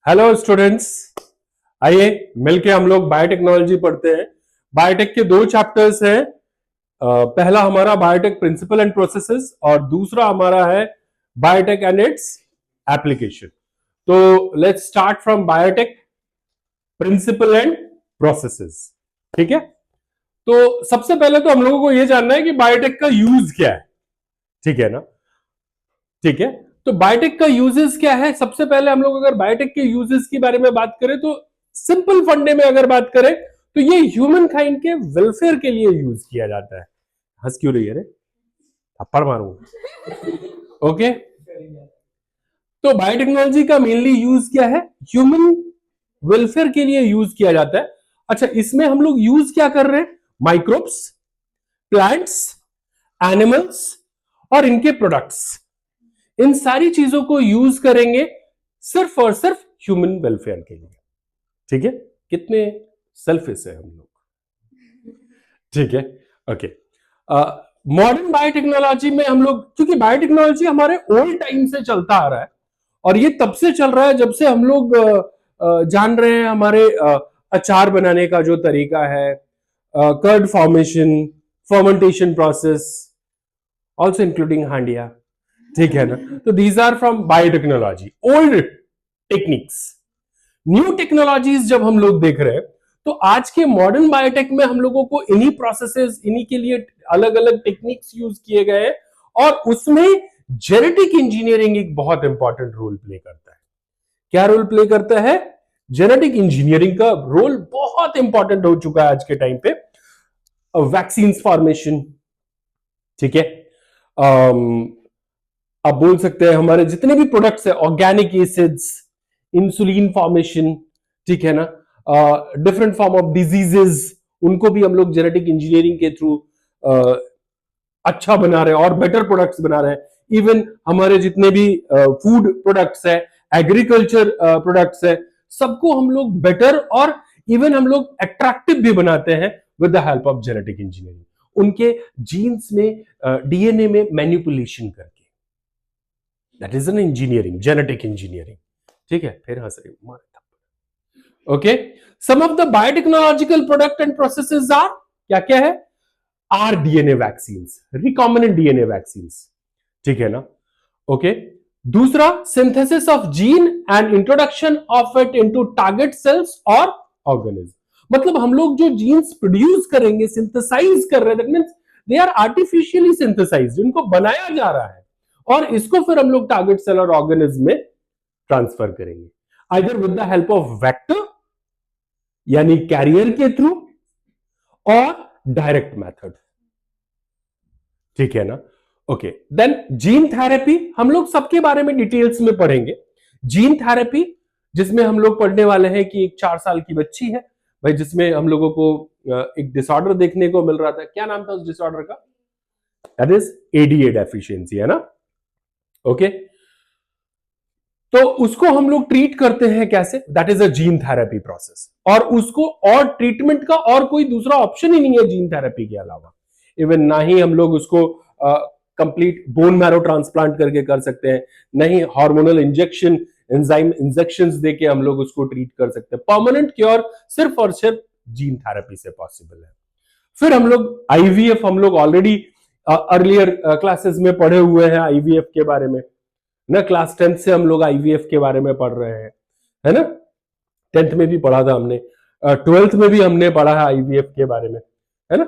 Hello students, आइए मिलके हम लोग बायोटेक्नोलॉजी पढ़ते हैं। बायोटेक के दो चैप्टर्स हैं। पहला हमारा बायोटेक प्रिंसिपल एंड प्रोसेसेस और दूसरा हमारा है बायोटेक एंड इट्स एप्लीकेशन। तो let's start from biotech principle and processes. ठीक है, तो सबसे पहले तो हम लोगों को यह जानना है कि बायोटेक का यूज क्या है। ठीक है ना, ठीक है। तो बायोटेक का यूजेस क्या है? सबसे पहले हम लोग अगर बायोटेक के यूजेस के बारे में बात करें तो सिंपल फंडे में अगर बात करें तो ये ह्यूमन काइंड के वेलफेयर के लिए यूज किया जाता है। हंस क्यों रही है रे? थप्पड़ मारूंगा। ओके, तो बायोटेक्नोलॉजी का मेनली यूज क्या है? ह्यूमन वेलफेयर के लिए यूज किया जाता है। अच्छा, इसमें हम लोग यूज क्या कर रहे हैं? माइक्रोब्स, प्लांट्स, एनिमल्स और इनके प्रोडक्ट्स, इन सारी चीजों को यूज करेंगे सिर्फ और सिर्फ ह्यूमन वेलफेयर के लिए। ठीक है, कितने सेल्फिश है हम लोग। ठीक है, ओके। मॉडर्न बायोटेक्नोलॉजी में हम लोग, क्योंकि बायोटेक्नोलॉजी हमारे ओल्ड टाइम से चलता आ रहा है और ये तब से चल रहा है जब से हम लोग जान रहे हैं हमारे अचार बनाने का जो तरीका है, curd formation, fermentation process, also including handia. ठीक है ना, तो these are from biotechnology, old techniques. New technologies जब हम लोग देख रहे हैं तो आज के मॉडर्न बायोटेक में हम लोगों को इन्हीं प्रोसेसेस, इन्हीं के लिए अलग अलग टेक्निक्स यूज किए गए हैं और उसमें जेनेटिक इंजीनियरिंग एक बहुत इंपॉर्टेंट रोल प्ले करता है। क्या रोल प्ले करता है? जेनेटिक इंजीनियरिंग का रोल बहुत इंपॉर्टेंट हो चुका है आज के टाइम पे। वैक्सीन फॉर्मेशन, ठीक है, आप बोल सकते हैं हमारे जितने भी प्रोडक्ट्स है, ऑर्गेनिक एसिड्स, इंसुलिन फॉर्मेशन, ठीक है ना, डिफरेंट फॉर्म ऑफ डिजीजेस, उनको भी हम लोग जेनेटिक इंजीनियरिंग के थ्रू अच्छा बना रहे हैं और बेटर प्रोडक्ट्स बना रहे हैं। इवन हमारे जितने भी फूड प्रोडक्ट्स है, एग्रीकल्चर प्रोडक्ट्स है, सबको हम लोग बेटर और इवन हम लोग अट्रैक्टिव भी बनाते हैं with the help of genetic engineering, उनके जीन्स में, डीएनए में मैनिपुलेशन करके। That is an engineering, genetic engineering. ठीक है, फिर हंस रही हूं। Okay, some of the biotechnological product and processes are, क्या क्या है? R DNA vaccines, recombinant DNA vaccines. ठीक है ना, ओके। दूसरा, synthesis of gene and introduction of it into target cells और ऑर्गेनिज्म। मतलब हम लोग जो जीन्स प्रोड्यूस करेंगे, सिंथेसाइज कर रहे हैं, that means they are artificially synthesised, इनको बनाया जा रहा है और इसको फिर हम लोग टारगेट सेल और ऑर्गेनिज्म में ट्रांसफर करेंगे, either with the help of vector यानी कैरियर के थ्रू और डायरेक्ट मेथड। ठीक है ना, ओके। देन जीन थेरेपी, हम लोग सबके बारे में डिटेल्स में पढ़ेंगे। जीन थेरेपी जिसमें हम लोग पढ़ने वाले हैं कि एक 4 साल की बच्ची है भाई, जिसमें हम लोगों को एक डिसऑर्डर देखने को मिल रहा था। क्या नाम था उस डिसऑर्डर का? दैट इज एडीए डेफिशिएंसी, है ना, ओके। तो उसको हम लोग ट्रीट करते हैं कैसे? That is a gene therapy process, और उसको और ट्रीटमेंट का और कोई दूसरा ऑप्शन ही नहीं है जीन थेरेपी के अलावा। इवन ना ही हम लोग उसको कंप्लीट बोन मैरो ट्रांसप्लांट करके कर सकते हैं, नहीं हार्मोनल इंजेक्शन, एंजाइम इंजेक्शंस देके हम लोग उसको ट्रीट कर सकते हैं। परमानेंट क्योर सिर्फ और सिर्फ जीन थेरेपी से पॉसिबल है। फिर हम लोग आईवीएफ, हम लोग ऑलरेडी अर्लियर क्लासेस में पढ़े हुए हैं आईवीएफ के बारे में ना, क्लास 10th से हम लोग आईवीएफ के बारे में पढ़ रहे हैं, है ना। 10th में भी पढ़ा था हमने, 12th में भी हमने पढ़ा है आईवीएफ के बारे में, है ना,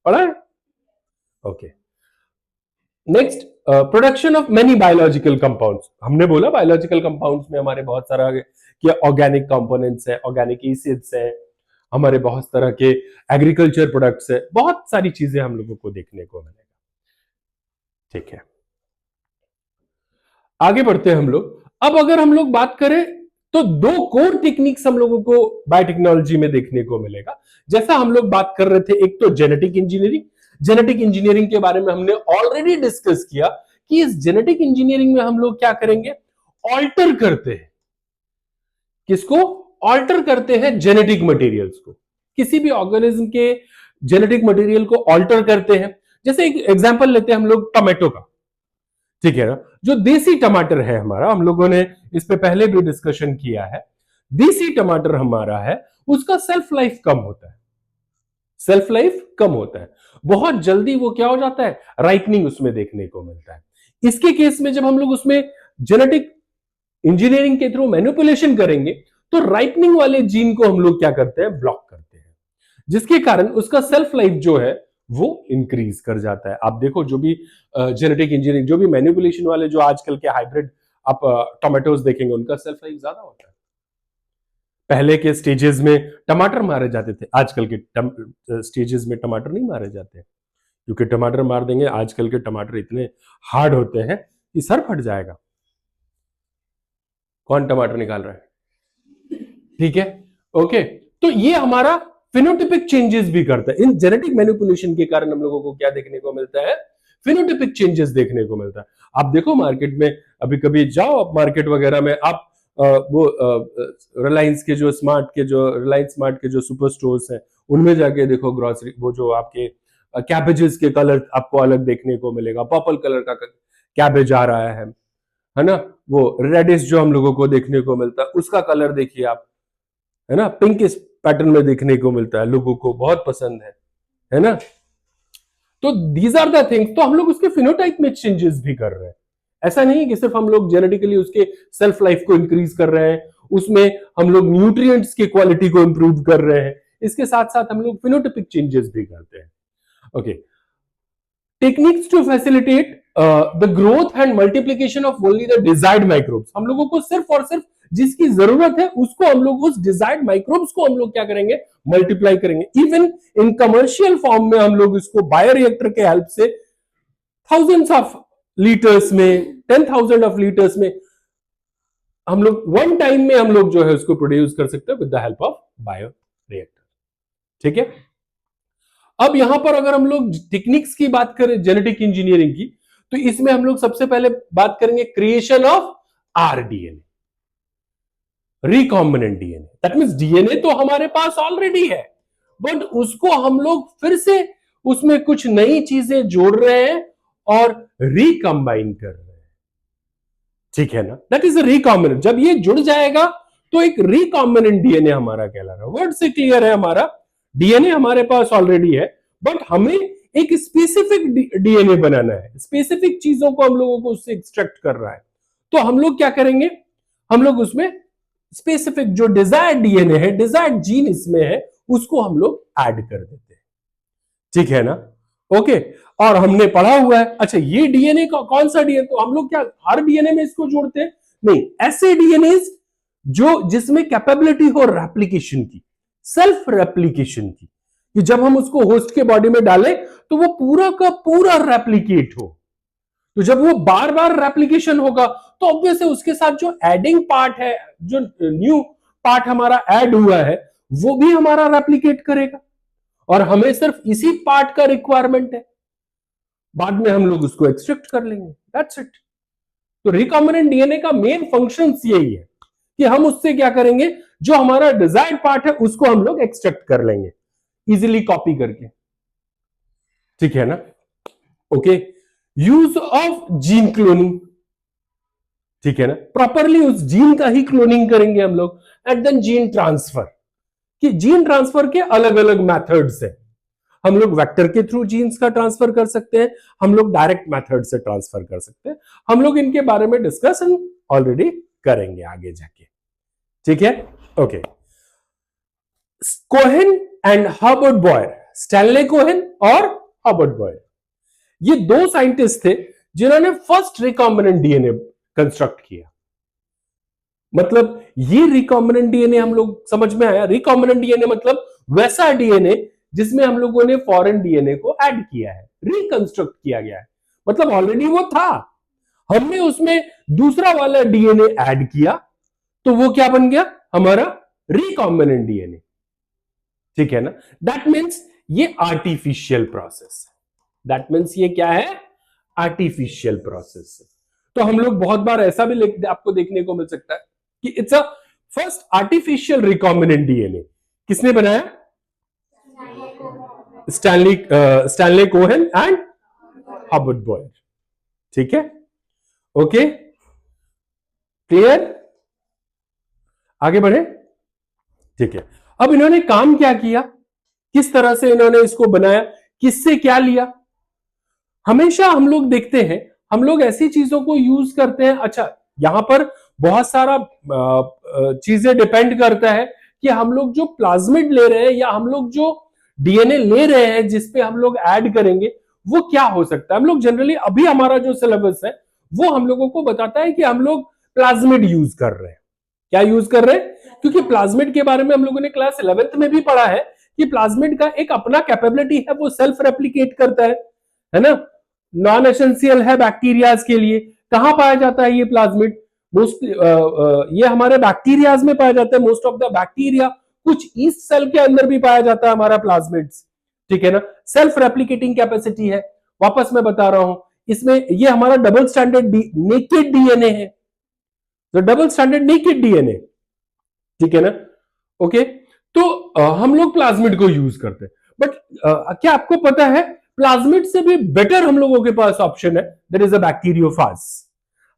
पढ़ा है, okay. Next, production of many biological compounds. हमने बोला बायोलॉजिकल कंपाउंड्स में हमारे बहुत सारा के ऑर्गेनिक कंपोनेंट्स है, ऑर्गेनिक एसिड्स है, हमारे बहुत तरह के एग्रीकल्चर प्रोडक्ट्स है, बहुत सारी चीजें हम लोगों को देखने को मिलेगा। ठीक है, आगे बढ़ते हैं हम लोग। अब अगर हम लोग बात करें तो दो कोर टेक्निक्स हम लोगों को बायोटेक्नोलॉजी में देखने को मिलेगा। जैसा हम लोग बात कर रहे थे, एक तो जेनेटिक इंजीनियरिंग। जेनेटिक इंजीनियरिंग के बारे में हमने ऑलरेडी डिस्कस किया कि इस जेनेटिक इंजीनियरिंग में हम लोग क्या करेंगे? ऑल्टर करते हैं। किसको ऑल्टर करते हैं? जेनेटिक मटेरियल्स को, किसी भी ऑर्गेनिज्म के जेनेटिक मटेरियल को ऑल्टर करते हैं। जैसे एक एग्जांपल लेते हैं हम लोग टोमेटो का, ठीक है ना, जो देसी टमाटर है हमारा, हम लोगों ने इस पे पहले भी डिस्कशन किया है। देसी टमाटर हमारा है उसका सेल्फ लाइफ कम होता है, सेल्फ लाइफ कम होता है, बहुत जल्दी वो क्या हो जाता है, राइपनिंग उसमें देखने को मिलता है। इसके केस में जब हम लोग उसमें जेनेटिक इंजीनियरिंग के थ्रू मैनिपुलेशन करेंगे तो राइपनिंग वाले जीन को हम लोग क्या करते हैं, ब्लॉक करते हैं, जिसके कारण उसका सेल्फ लाइफ जो है वो इंक्रीज कर जाता है। आप देखो जो भी जेनेटिक इंजीनियरिंग, जो भी मैनिपुलेशन वाले जो आजकल के हाइब्रिड आप टोमेटोज देखेंगे, उनका सेल्फ लाइफ ज्यादा होता है। पहले के स्टेजेस में टमाटर मारे जाते थे, आजकल के स्टेजेस में टमाटर नहीं मारे जाते, क्योंकि टमाटर मार देंगे, आजकल के टमाटर इतने हार्ड होते हैं कि सर फट जाएगा। कौन टमाटर निकाल रहा है, ठीक है, ओके। तो ये हमारा फिनोटिपिक चेंजेस भी करता है। इन जेनेटिक मैनिपुलेशन के कारण हम लोगों को क्या देखने को मिलता है, फिनोटिपिक चेंजेस देखने को मिलता है। आप देखो मार्केट में, अभी कभी जाओ आप मार्केट वगैरह में, आप वो रिलायंस के जो रिलायंस स्मार्ट के जो सुपर स्टोर्स हैं, उनमें जाके देखो ग्रोसरी, वो जो आपके कैबेजेस के कलर आपको अलग देखने को मिलेगा, पर्पल कलर का कैबेज आ रहा है ना, वो रेडिश जो हम लोगों को देखने को मिलता है उसका कलर देखिए आप, है ना, पिंक पैटर्न में देखने को मिलता है, लोगों को बहुत पसंद है ना। तो दीज आर द थिंग्स, तो हम लोग उसके फिनोटाइप में चेंजेस भी कर रहे हैं। ऐसा नहीं कि सिर्फ हम लोग जेनेटिकली उसके सेल्फ लाइफ को इंक्रीज कर रहे हैं, उसमें हम लोग न्यूट्रिएंट्स की क्वालिटी को इंप्रूव कर रहे हैं, इसके साथ साथ हम लोग फिनोटाइपिक चेंजेस भी करते हैं। Okay, techniques to facilitate the growth and multiplication of only the desired microbes. हम लोगों को सिर्फ और सिर्फ जिसकी जरूरत है उसको हम लोग, उस डिजायर्ड माइक्रोब्स को हम लोग क्या करेंगे, मल्टीप्लाई करेंगे। इवन इन कमर्शियल फॉर्म में हम लोग इसको बायोरिएक्टर के हेल्प से थाउजेंड्स ऑफ लीटर्स में, 10,000 ऑफ लीटर्स में हम लोग वन टाइम में हम लोग जो है उसको प्रोड्यूस कर सकते हैं with the help of bioreactor, ठीक है। अब यहां पर अगर हम लोग टेक्निक्स की बात करें जेनेटिक इंजीनियरिंग की, तो इसमें हम लोग सबसे पहले बात करेंगे creation of rDNA, recombinant DNA. That means DNA तो हमारे पास ऑलरेडी है, बट उसको हम लोग फिर से उसमें कुछ नई चीजें जोड़ रहे हैं और रिकंबाइन कर रहे हैं, ठीक है ना। That is a recombinant. जब ये जुड़ जाएगा तो एक रिकॉम्बिनेंट डीएनए हमारा कहला रहा है। वर्ड से क्लियर है, हमारा डीएनए हमारे पास ऑलरेडी है, बट हमें एक स्पेसिफिक डीएनए बनाना है, स्पेसिफिक चीजों को हम लोगों को उससे एक्सट्रैक्ट कर रहा है। तो हम लोग क्या करेंगे, हम लोग उसमें स्पेसिफिक जो डिजायर्ड डीएनए है, डिजायर्ड जीन इसमें है, उसको हम लोग ऐड कर देते हैं, ठीक है ना, ओके। और हमने पढ़ा हुआ है, अच्छा ये डीएनए का कौन सा डीएनए, तो हम लोग क्या हर डीएनए में इसको जोड़ते हैं, नहीं, ऐसे डीएनए जो जिसमें कैपेबिलिटी हो रेप्लिकेशन की, सेल्फ रेप्लिकेशन की, कि जब हम उसको होस्ट के बॉडी में डालें तो वो पूरा का पूरा रेप्लिकेट हो। तो जब वो बार बार रेप्लिकेशन होगा तो ऑब्वियसली उसके साथ जो एडिंग पार्ट है, जो न्यू पार्ट हमारा ऐड हुआ है, वो भी हमारा रेप्लिकेट करेगा, और हमें सिर्फ इसी पार्ट का रिक्वायरमेंट है, बाद में हम लोग उसको एक्सट्रैक्ट कर लेंगे, दैट्स इट। तो रिकॉम्बिनेंट डीएनए का मेन फंक्शन यही है कि हम उससे क्या करेंगे, जो हमारा डिजायर्ड पार्ट है उसको हम लोग एक्सट्रैक्ट कर लेंगे इजीली कॉपी करके, ठीक है ना, okay. Use of gene cloning, ठीक है ना, प्रॉपरली उस जीन का ही क्लोनिंग करेंगे हम लोग। एंड देन जीन ट्रांसफर, कि जीन ट्रांसफर के अलग अलग मेथड्स है, हम लोग वेक्टर के थ्रू जीन्स का ट्रांसफर कर सकते हैं, हम लोग डायरेक्ट मेथड से ट्रांसफर कर सकते हैं, हम लोग इनके बारे में डिस्कशन ऑलरेडी करेंगे आगे जाके, ठीक है, okay. Cohen and Herbert Boyer, Stanley Cohen और हर्बर्ट बॉयर, ये दो साइंटिस्ट थे जिन्होंने फर्स्ट रिकॉम्बिनेंट डीएनए कंस्ट्रक्ट किया। मतलब ये रिकॉम्बिनेंट डीएनए हम लोग समझ में आया, रिकॉम्बिनेंट डीएनए मतलब वैसा डीएनए जिसमें हम लोगों ने फॉरेन डीएनए को ऐड किया है, रिकंस्ट्रक्ट किया गया है, मतलब ऑलरेडी वो था, हमने उसमें दूसरा वाला डीएनए ऐड किया, तो वो क्या बन गया, हमारा रिकॉम्बिनेंट डीएनए, ठीक है ना। दैट मीन्स ये आर्टिफिशियल प्रोसेस है, दैट मीन्स ये क्या है, आर्टिफिशियल प्रोसेस है। तो हम लोग बहुत बार ऐसा भी आपको देखने को मिल सकता है कि it's a first artificial recombinant DNA, किसने बनाया, Stanley Cohen and Herbert Boyer, ठीक है, ओके, क्लियर, आगे बढ़े। ठीक है, अब इन्होंने काम क्या किया, किस तरह से इन्होंने इसको बनाया, किससे क्या लिया। हमेशा हम लोग देखते हैं, हम लोग ऐसी चीजों को यूज करते हैं। अच्छा, यहां पर बहुत सारा चीजें डिपेंड करता है कि हम लोग जो प्लाज्मिड ले रहे हैं या हम लोग जो डीएनए ले रहे हैं जिसपे हम लोग ऐड करेंगे वो क्या हो सकता है। हम लोग जनरली अभी हमारा जो सिलेबस है वो हम लोगों को बताता है कि हम लोग प्लाज्मिड यूज कर रहे हैं। क्या यूज कर रहे हैं? क्योंकि प्लाज्मिड के बारे में हम लोगों ने क्लास 11th में भी पढ़ा है कि प्लाज्मिड का एक अपना कैपेबिलिटी है, वो सेल्फ रेप्लिकेट करता है ना। नॉन एसेंशियल है बैक्टीरियाज के लिए। कहां पाया जाता है ये प्लाज्मिड? मोस्ट ये हमारे बैक्टीरियाज में पाया जाता है, मोस्ट ऑफ द बैक्टीरिया। कुछ ईस्ट सेल के अंदर भी पाया जाता है हमारा प्लाज्मिड्स, ठीक है ना। सेल्फ रेप्लिकेटिंग कैपेसिटी है। वापस मैं बता रहा हूं, इसमें ये हमारा डबल स्टैंडर्ड नेकेड डीएनए है, तो डबल स्टैंडर्ड नेकेड डीएनए, ठीक है ना। ओके, तो हम लोग प्लाज्मिड को यूज करते हैं, बट क्या आपको पता है प्लाज्मिड से भी बेटर हम लोगों के पास ऑप्शन है, दैट इज अ बैक्टीरियोफाज।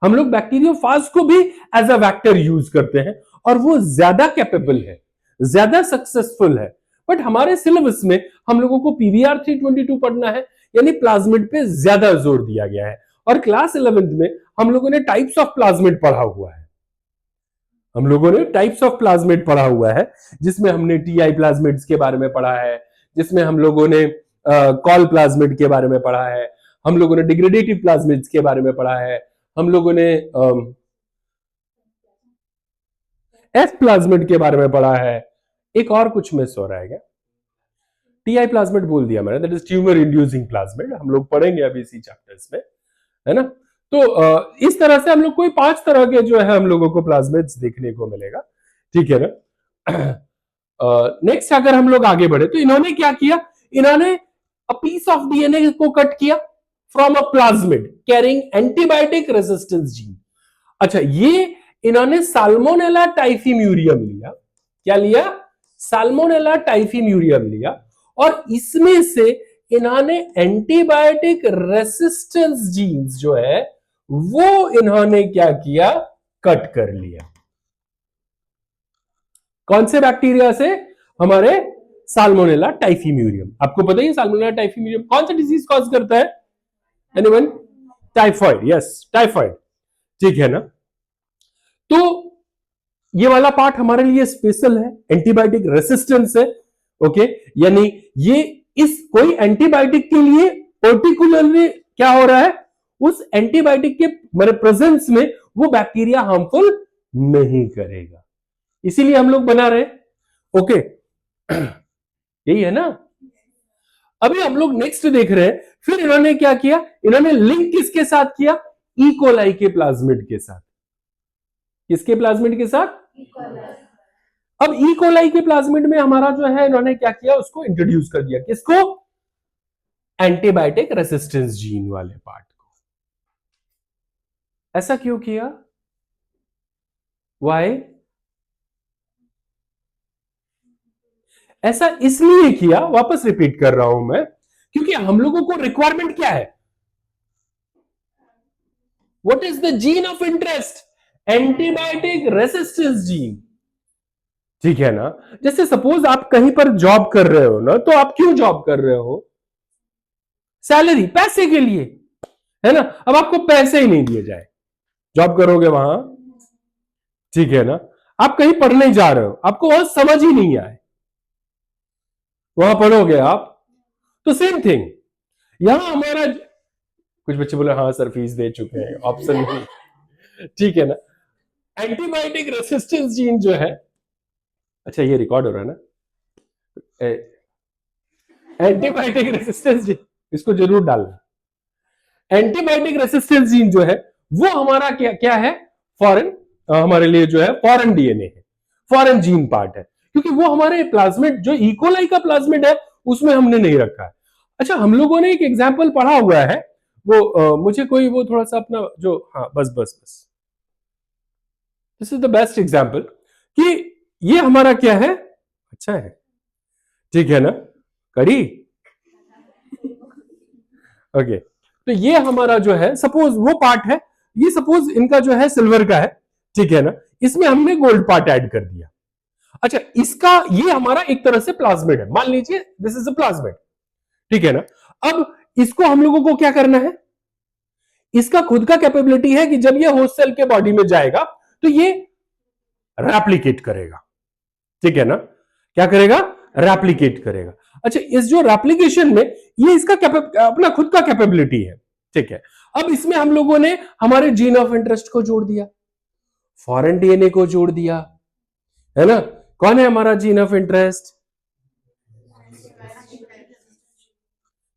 हम लोग बैक्टीरियोफाज को भी एज अ वेक्टर यूज करते हैं और वो ज्यादा कैपेबल है, ज्यादा सक्सेसफुल है। बट हमारे सिलेबस में हम लोगों को पीवीआर 322 पढ़ना है, यानी प्लाज्मिड पे ज्यादा जोर दिया गया है। और क्लास 11th में हम लोगों ने टाइप्स ऑफ प्लाज्मिड पढ़ा हुआ है, हम लोगों ने टाइप्स ऑफ प्लाज्मिड पढ़ा हुआ है, जिसमें हमने टीआई प्लाज्मिड्स के बारे में पढ़ा है, जिसमें हम लोगों ने कॉल प्लाज्मिड के बारे में पढ़ा है, हम लोगों ने डिग्रेडेटिव प्लाज्मिड्स के बारे में पढ़ा है, हम लोगों ने एफ प्लाज्मिड के बारे में पढ़ा है। एक और कुछ मिस हो रहा है क्या? टीआई प्लाज्मिड बोल दिया मैंने, that is tumour inducing plasmid, हम लोग पढ़ेंगे अभी इसी चैप्टर्स में, है ना। तो इस तरह से हम लोग कोई 5 तरह के जो है हम लोगों को प्लाज्मिड्स देखने को मिलेगा, ठीक है ना। नेक्स्ट अगर हम लोग आगे बढ़े तो इन्होंने क्या किया, इन्होंने अ पीस ऑफ डीएनए को कट किया from a plasmid carrying antibiotic resistance gene. अच्छा, ये इन्होंने साल्मोनेला टाइफीम्यूरियम लिया। क्या लिया? साल्मोनेला टाइफीम्यूरियम लिया, और इसमें से इन्होंने एंटीबायोटिक रेसिस्टेंस जीन्स जो है वो इन्होंने क्या किया, कट कर लिया। कौन से बैक्टीरिया से? हमारे साल्मोनेला टाइफीम्यूरियम। आपको पता ही साल्मोनेला टाइफीम्यूरियम कौन सा डिजीज कॉज करता है? एनीवन? टाइफॉइड, यस टाइफॉइड, ठीक है ना। तो ये वाला पार्ट हमारे लिए स्पेशल है, एंटीबायोटिक रेसिस्टेंस है, ओके। यानी ये इस कोई एंटीबायोटिक के लिए पर्टिकुलरली क्या हो रहा है, उस एंटीबायोटिक के मेरे प्रेजेंस में वो बैक्टीरिया हार्मफुल नहीं करेगा, इसीलिए हम लोग बना रहे, ओके। यही है ना। अभी हम लोग नेक्स्ट देख रहे हैं, फिर इन्होंने क्या किया, इन्होंने लिंक किसके साथ किया? ई कोलाई के प्लाज्मिड के साथ। किसके प्लाज्मिड के साथ? अब ई कोलाई के प्लाज्मिड में हमारा जो है इन्होंने क्या किया, उसको इंट्रोड्यूस कर दिया। किसको? एंटीबायोटिक रेसिस्टेंस जीन वाले पार्ट को। ऐसा क्यों किया? वाई? ऐसा इसलिए किया, वापस रिपीट कर रहा हूं मैं, क्योंकि हम लोगों को रिक्वायरमेंट क्या है? What is the gene of interest? Antibiotic resistance gene, ठीक है ना। जैसे सपोज आप कहीं पर जॉब कर रहे हो ना, तो आप क्यों जॉब कर रहे हो? सैलरी, पैसे के लिए, है ना। अब आपको पैसे ही नहीं दिए जाए, जॉब करोगे वहां, ठीक है ना। आप कहीं पढ़ने जा रहे हो, आपको वहां समझ ही नहीं आए, वहां पढ़ोगे आप, तो सेम थिंग यहां हमारा। कुछ बच्चे बोले हाँ सर फीस दे चुके हैं, ऑप्शन नहीं, ठीक है ना। एंटीबायोटिक रेसिस्टेंस जीन जो है, अच्छा ये रिकॉर्ड हो रहा है ना, एंटीबायोटिक रेसिस्टेंस जीन, इसको जरूर डालना। एंटीबायोटिक रेसिस्टेंस जीन जो है वो हमारा क्या क्या है? फॉरेन, हमारे लिए जो है फॉरेन डीएनए है, फॉरेन जीन पार्ट है, क्योंकि वो हमारे प्लाज्मिड जो इकोलाई का प्लाज्मिड है उसमें हमने नहीं रखा है। अच्छा, हम लोगों ने एक एग्जाम्पल पढ़ा हुआ है, वो मुझे कोई वो थोड़ा सा अपना जो, हाँ बस बस बस, this is the best example कि ये हमारा क्या है, अच्छा है, ठीक है ना, करी, ओके। तो ये हमारा जो है सपोज वो पार्ट है, ये सपोज इनका जो है सिल्वर का है, ठीक है ना, इसमें हमने गोल्ड पार्ट ऐड कर दिया। अच्छा, इसका ये हमारा एक तरह से प्लाज्मिड है, मान लीजिए दिस इज अ प्लाज्मिड, ठीक है ना। अब इसको हम लोगों को क्या करना है, इसका खुद का कैपेबिलिटी है कि जब ये होस्ट सेल के बॉडी में जाएगा तो ये रेप्लिकेट करेगा, ठीक है ना। क्या करेगा, रेप्लिकेट करेगा। अच्छा, इस जो रेप्लिकेशन में ये इसका अपना खुद का कैपेबिलिटी है, ठीक है। अब इसमें हम लोगों ने हमारे जीन ऑफ इंटरेस्ट को जोड़ दिया, फॉरेन डीएनए को जोड़ दिया, है ना। कौन है हमारा जीन ऑफ इंटरेस्ट,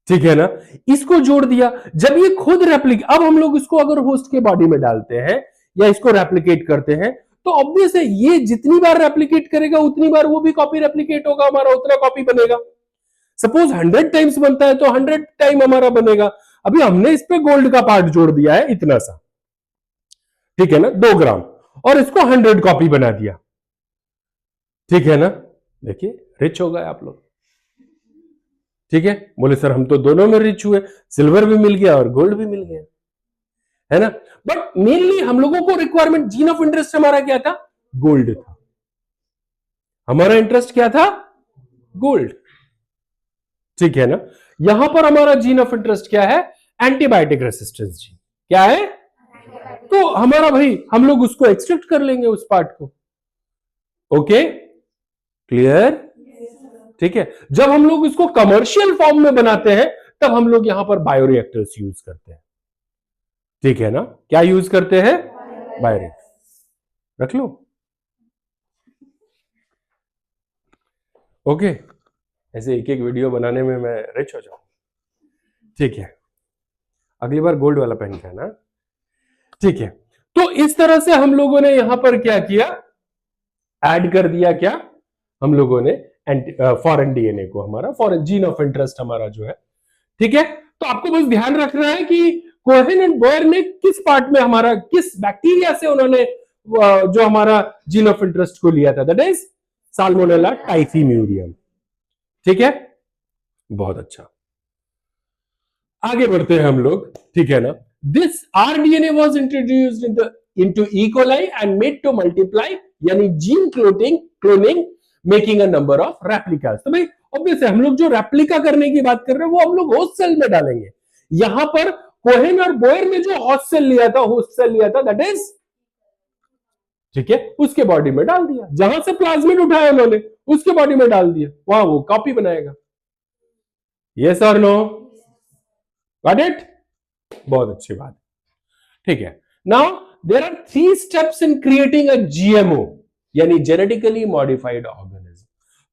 ठीक है ना। इसको जोड़ दिया, जब ये खुद रेप्लिकेट, अब हम लोग इसको अगर होस्ट के बॉडी में डालते हैं या इसको रेप्लिकेट करते हैं तो ऑब्वियस है ये जितनी बार रेप्लिकेट करेगा उतनी बार वो भी कॉपी रेप्लिकेट होगा, हमारा उतना कॉपी बनेगा। सपोज 100 टाइम्स बनता है तो 100 टाइम हमारा बनेगा। अभी हमने इस पे गोल्ड का पार्ट जोड़ दिया है इतना सा, ठीक है ना, 2 ग्राम, और इसको 100 कॉपी बना दिया, ठीक है ना। देखिए रिच हो गए आप लोग, ठीक है। बोले सर हम तो दोनों में रिच हुए, सिल्वर भी मिल गया और गोल्ड भी मिल गया, है ना। बट मेनली हम लोगों को रिक्वायरमेंट, जीन ऑफ इंटरेस्ट हमारा क्या था, गोल्ड था। हमारा इंटरेस्ट क्या था, गोल्ड, ठीक है ना। यहां पर हमारा जीन ऑफ इंटरेस्ट क्या है, एंटीबायोटिक रेसिस्टेंस जीन, क्या है, तो हमारा भाई हम लोग उसको एक्सट्रैक्ट कर लेंगे उस पार्ट को। ओके, क्लियर, ठीक है। जब हम लोग इसको कमर्शियल फॉर्म में बनाते हैं तब हम लोग यहां पर बायोरिएक्टर्स यूज करते हैं, ठीक है ना। क्या यूज करते हैं, बायोरिएक्टर, रख लो। ओके, ऐसे एक एक वीडियो बनाने में मैं रिच हो जाऊं, ठीक है। अगली बार गोल्ड वाला पहन के आना, ठीक है। तो इस तरह से हम लोगों ने यहां पर क्या किया, ऐड कर दिया, क्या हम लोगों ने फॉरेन डीएनए को, हमारा फॉरेन जीन ऑफ इंटरेस्ट हमारा जो है, ठीक है। तो आपको बस ध्यान रखना है कि कोहेन एंड बोयर ने किस पार्ट में हमारा, किस बैक्टीरिया से उन्होंने जो हमारा जीन ऑफ इंटरेस्ट को लिया था, दैट इज साल्मोनेला टाइफीम्यूरियम, ठीक है। बहुत अच्छा, आगे बढ़ते हैं हम लोग, ठीक है ना। This rDNA was introduced into E coli and made to multiply, यानी gene cloning making a number of replicas. तो भाई ऑब्वियस है हम लोग जो रेप्लिका करने की बात कर रहे हैं वो हम लोग होस्ट सेल में डालेंगे। यहां पर कोहेन और बोयर ने जो होस्ट सेल लिया था दैट इज, ठीक है, उसके बॉडी में डाल दिया, जहां से प्लाज्मिड उठाया उन्होंने उसके बॉडी में डाल दिया, वहां वो कॉपी बनाएगा। यस और नो, गॉट इट, बहुत अच्छी बात, ठीक है। Now there are 3 steps in creating a GMO, यानी जेनेटिकली मॉडिफाइड ऑर्गेनिज्म।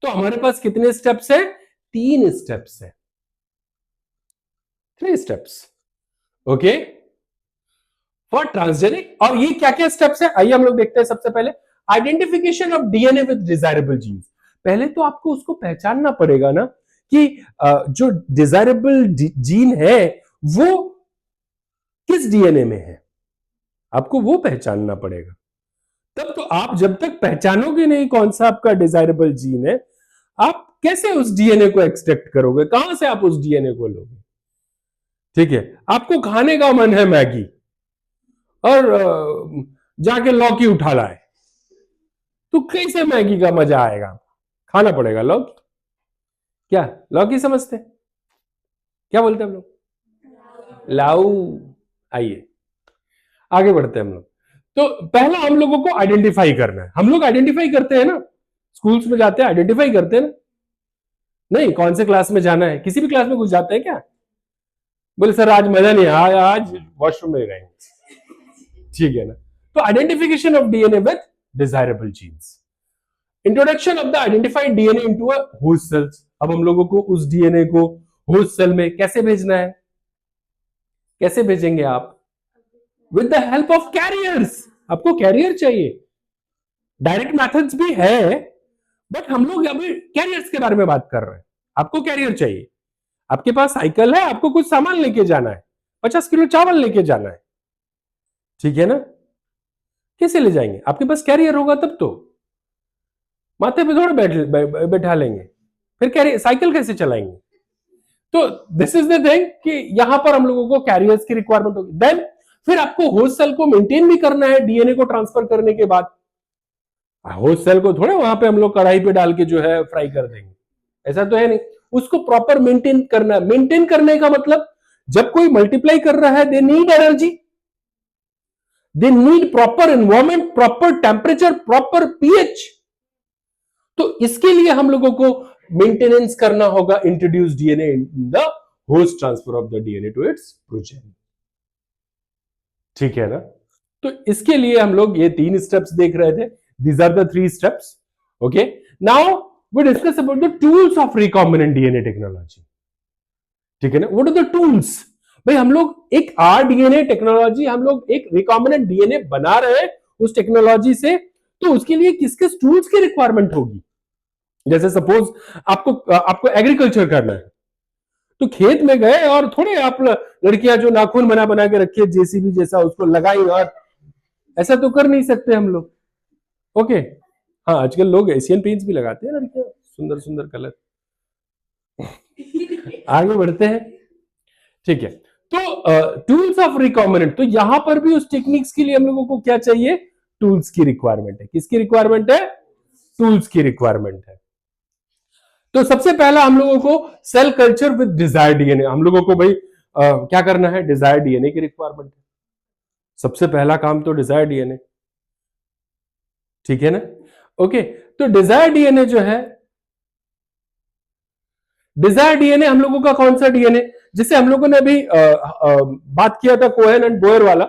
तो हमारे पास कितने स्टेप्स है, 3 स्टेप्स है, 3 स्टेप्स, ओके, फॉर ट्रांसजेनिक। और ये क्या क्या स्टेप्स है, आइए हम लोग देखते हैं। सबसे पहले identification of DNA with desirable genes. पहले तो आपको उसको पहचानना पड़ेगा ना कि जो डिजायरेबल जीन है वो किस डीएनए में है, आपको वो पहचानना पड़ेगा। तब तो आप जब तक पहचानोगे नहीं कौन सा आपका डिजायरेबल जीन है, आप कैसे उस डीएनए को एक्सट्रैक्ट करोगे, कहां से आप उस डीएनए को लोगे, ठीक है। आपको खाने का मन है मैगी और जाके लौकी उठा लाए, तो कैसे मैगी का मजा आएगा, खाना पड़ेगा लौकी। क्या लौकी समझते, क्या बोलते हैं हम लोग, लाऊ। आइए आगे बढ़ते हैं हम लोग। तो पहला हम लोगों को आइडेंटिफाई करना है, हम लोग आइडेंटिफाई करते हैं ना, स्कूल्स में जाते हैं आइडेंटिफाई करते हैं ना, नहीं कौन से क्लास में जाना है, किसी भी क्लास में घुस जाते हैं क्या, बोले सर आज मजा नहीं आया, आज वॉशरूम में रहेंगे, ठीक है ना। तो identification of DNA with desirable genes, introduction of the identified DNA into a host cells. अब हम लोगों को उस डीएनए को होस्ट सेल में कैसे भेजना है, कैसे भेजेंगे आप, with the help of carriers. आपको कैरियर चाहिए, डायरेक्ट मेथड्स भी है बट हम लोग अभी कैरियर्स के बारे में बात कर रहे हैं। आपको कैरियर चाहिए, आपके पास साइकिल है, आपको कुछ सामान लेके जाना है, 50 किलो चावल लेके जाना है, ठीक है ना, कैसे ले जाएंगे, आपके पास कैरियर होगा तब तो, माथे पे थोड़ा बैठा लेंगे, फिर कैरियर साइकिल कैसे चलाएंगे। तो दिस इज द थिंग कि यहां पर हम लोगों को कैरियर्स की रिक्वायरमेंट होगी। देन फिर आपको होस्ट सेल को मेंटेन भी करना है डीएनए को ट्रांसफर करने के बाद, होस्ट सेल को थोड़े वहां पे हम लोग कढ़ाई पे डाल के जो है फ्राई कर देंगे, ऐसा तो है नहीं। उसको प्रॉपर मेंटेन करना, मेंटेन करने का मतलब जब कोई मल्टीप्लाई कर रहा है, they need energy, they need proper environment, proper temperature, proper pH. तो इसके लिए हम लोगों को मेंटेनेंस करना होगा introduce DNA in the host transfer of the DNA to its progeny. ठीक है ना? तो इसके लिए हम लोग ये 3 स्टेप्स देख रहे थे। These are the 3 steps. Okay, now we discuss about the tools of recombinant DNA technology. ठीक है ना? What are the tools? भाई हम लोग एक आरडीएनए टेक्नोलॉजी, हम लोग एक रिकॉम्बिनेंट डीएनए बना रहे हैं उस टेक्नोलॉजी से, तो उसके लिए किस किस टूल्स की रिक्वायरमेंट होगी? जैसे सपोज आपको एग्रीकल्चर करना है, तो खेत में गए और थोड़े आप लड़कियां जो नाखून बना बना के रखी है जेसीबी जैसा उसको लगाई, और ऐसा तो कर नहीं सकते हम लोग। ओके, हाँ आजकल लोग एशियन पेंट्स भी लगाते हैं लड़कियां, सुंदर सुंदर कलर। आगे बढ़ते हैं। ठीक है, तो टूल्स ऑफ रिकॉम्बिनेंट, तो यहां पर भी उस टेक्निक्स के लिए हम लोगों को क्या चाहिए? टूल्स की रिक्वायरमेंट है। किसकी रिक्वायरमेंट है? टूल्स की रिक्वायरमेंट है। तो सबसे पहला हम लोगों को cell culture with desire DNA, हम लोगों को भाई क्या करना है? डिजायर डीएनए की रिक्वायरमेंट है। सबसे पहला काम तो डिजायर डीएनए। ठीक है ना? ओके, तो डिजायर डीएनए जो है, डिजायर डीएनए हम लोगों का कौन सा डीएनए, जिसे हम लोगों ने अभी बात किया था कोहेन एंड बोयर वाला।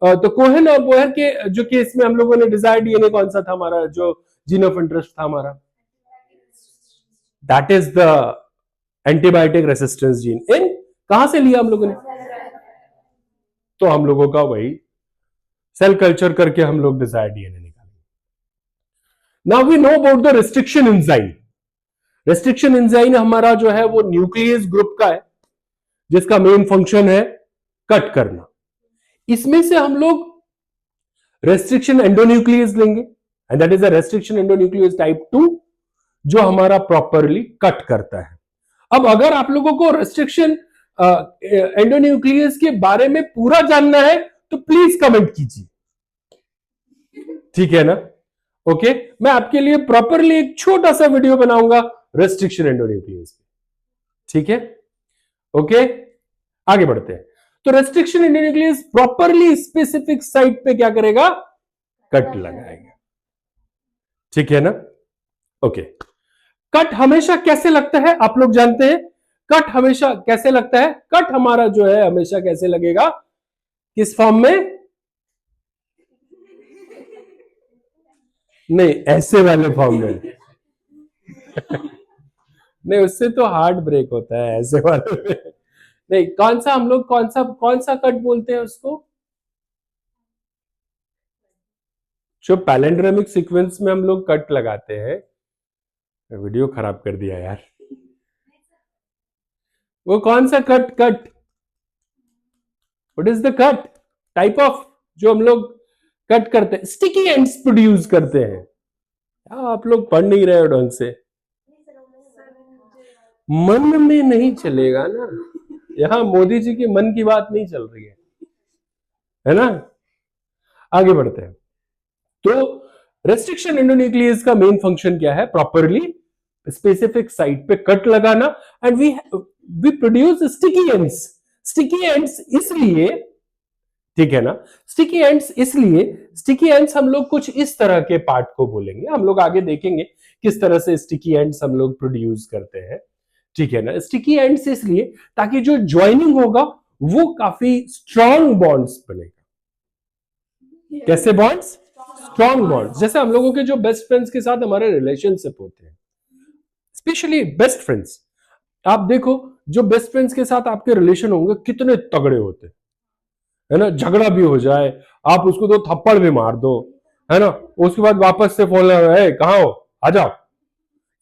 तो कोहेन और बोयर के जो केस में हम लोगों ने डिजायर डीएनए कौन सा था हमारा, जो जीन ऑफ इंटरेस्ट था हमारा? That is the antibiotic resistance gene. इन कहां से लिया हम लोगों ने? तो हम लोगों का वही सेल कल्चर करके हम लोग डिजायर डीएनए निकालेंगे। Now we know about the restriction enzyme. Restriction enzyme हमारा जो है वो न्यूक्लियस ग्रुप का है, जिसका मेन फंक्शन है कट करना। इसमें से हम लोग रेस्ट्रिक्शन एंडोन्यूक्लियस लेंगे, and that is a restriction endonuclease type 2, जो हमारा प्रॉपरली कट करता है। अब अगर आप लोगों को रेस्ट्रिक्शन एंडोन्यूक्लियस के बारे में पूरा जानना है तो प्लीज कमेंट कीजिए। ठीक है ना? ओके, मैं आपके लिए प्रॉपरली एक छोटा सा वीडियो बनाऊंगा रेस्ट्रिक्शन एंडोन्यूक्लियस। ठीक है? ओके, आगे बढ़ते हैं। तो restriction endonuclease properly specific site पे क्या करेगा? कट लगाएगा। ठीक है ना? ओके, कट हमेशा कैसे लगता है आप लोग जानते हैं? कट हमेशा कैसे लगता है? कट हमारा जो है हमेशा कैसे लगेगा? किस फॉर्म में? नहीं, ऐसे वाले फॉर्म में। नहीं, उससे तो हार्ट ब्रेक होता है, ऐसे वाले में नहीं। कौन सा हम लोग कौन सा कट बोलते हैं उसको? जो पैलेंड्रोमिक सीक्वेंस में हम लोग कट लगाते हैं। वीडियो खराब कर दिया यार। वो कौन सा cut? What is the cut type of जो हम लोग कट करते हैं? स्टिकी एंड्स प्रोड्यूस करते हैं। आप लोग पढ़ नहीं रहे हो ढंग से। मन में नहीं चलेगा ना, यहां मोदी जी के मन की बात नहीं चल रही है ना? आगे बढ़ते हैं। तो रेस्ट्रिक्शन एंडोन्यूक्लियस का मेन फंक्शन क्या है? प्रॉपरली स्पेसिफिक साइट पे कट लगाना, and we produce sticky ends. Sticky ends इसलिए, ठीक है ना? स्टिकी एंड्स इसलिए, स्टिकी एंड्स हम लोग कुछ इस तरह के पार्ट को बोलेंगे, हम लोग आगे देखेंगे किस तरह से स्टिकी एंड्स हम लोग प्रोड्यूस करते हैं। ठीक है ना? स्टिकी एंड्स इसलिए ताकि जो ज्वाइनिंग होगा वो काफी स्ट्रॉन्ग बॉन्ड्स बनेगा। कैसे बॉन्ड्स? Strong bonds. जैसे हम लोगों के जो बेस्ट फ्रेंड्स के साथ हमारे रिलेशनशिप होते हैं, स्पेशली बेस्ट फ्रेंड्स, आप देखो जो बेस्ट फ्रेंड्स के साथ आपके रिलेशन होंगे कितने तगड़े होते हैं, है ना? झगड़ा भी हो जाए, आप उसको तो थप्पड़ भी मार दो, है ना? उसके बाद वापस से फोन लगा, कहां हो, आ जाओ।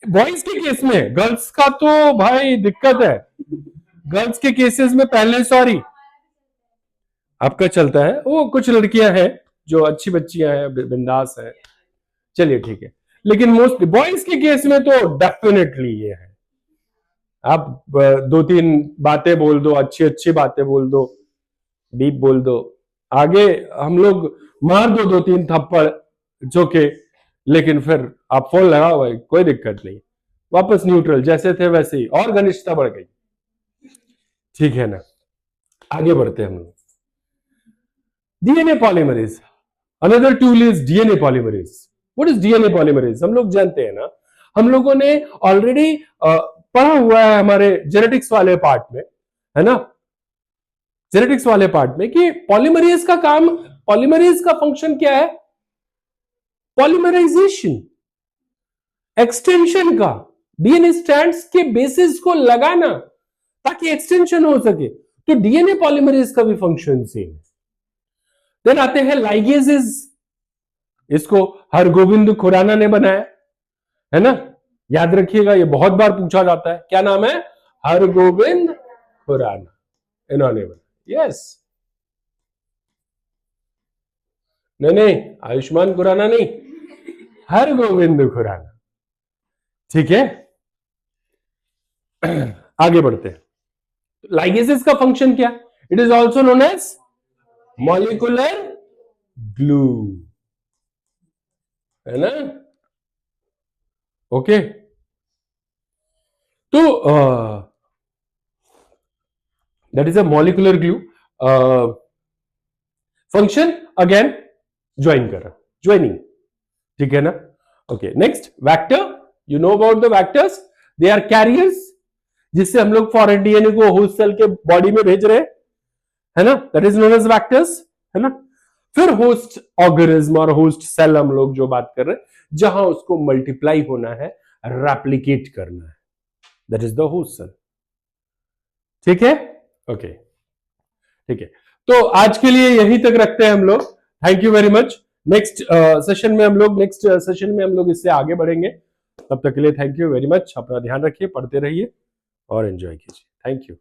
बॉयज के केस में, गर्ल्स का तो भाई दिक्कत है। गर्ल्स के केसेस में पहले सॉरी आपका चलता है, वो कुछ लड़कियां हैं जो अच्छी बच्चियां हैं, बिंदास है, चलिए ठीक है। लेकिन मोस्टली बॉयज के केस में तो डेफिनेटली ये है, आप 2-3 बातें बोल दो, अच्छी अच्छी बातें बोल दो, डीप बोल दो, आगे हम लोग मार दो 2-3 थप्पड़ जो के, लेकिन फिर आप फोन लगाओ भाई, कोई दिक्कत नहीं, वापस न्यूट्रल, जैसे थे वैसे ही, और घनिष्ठता बढ़ गई। ठीक है ना, आगे बढ़ते हैं हम लोग। DNA polymerase, another tool is DNA polymerase. What is DNA polymerase? हम लोग जानते हैं ना, हम लोगों ने ऑलरेडी पढ़ा हुआ है हमारे जेनेटिक्स वाले पार्ट में, है ना, जेनेटिक्स वाले पार्ट में, कि पॉलीमरेज का काम, पॉलीमरेज का फंक्शन क्या है? पॉलीमराइजेशन, एक्सटेंशन का, डीएनए स्ट्रैंड्स के बेसिस को लगाना ताकि एक्सटेंशन हो सके। तो डीएनए पॉलीमरेज का भी फंक्शन सेम है। देन आते हैं लाइगेजेस, इसको हरगोविंद खुराना ने बनाया, है ना, याद रखिएगा, ये बहुत बार पूछा जाता है। क्या नाम है? हरगोविंद खुराना, इन्होंने बनाया। यस, नहीं, आयुष्मान खुराना नहीं, हरगोविंद खुराना। ठीक है, आगे बढ़ते हैं। लाइगेसेस का फंक्शन क्या? It is also known as molecular glue, है ना, ओके। तो that is a molecular glue. Function again join कर, ज्वाइनिंग, ठीक है ना, okay. Next, vector, you know about the vectors, they are carriers, जिससे हम लोग फॉरेन डीएनए को होस्ट सेल के बॉडी में भेज रहे हैं, है ना, that is known as vectors, है ना। फिर होस्ट ऑर्गेनिज्म और होस्ट सेल हम लोग जो बात कर रहे हैं, जहां उसको मल्टीप्लाई होना है, रेप्लिकेट करना है, that is the host cell. ठीक है, ओके, ठीक है। तो आज के लिए यहीं तक रखते हैं हम लोग। Thank you very much. Next session में हम लोग इससे आगे बढ़ेंगे। तब तक के लिए थैंक यू वेरी मच। अपना ध्यान रखिए, पढ़ते रहिए और एंजॉय कीजिए। Thank you.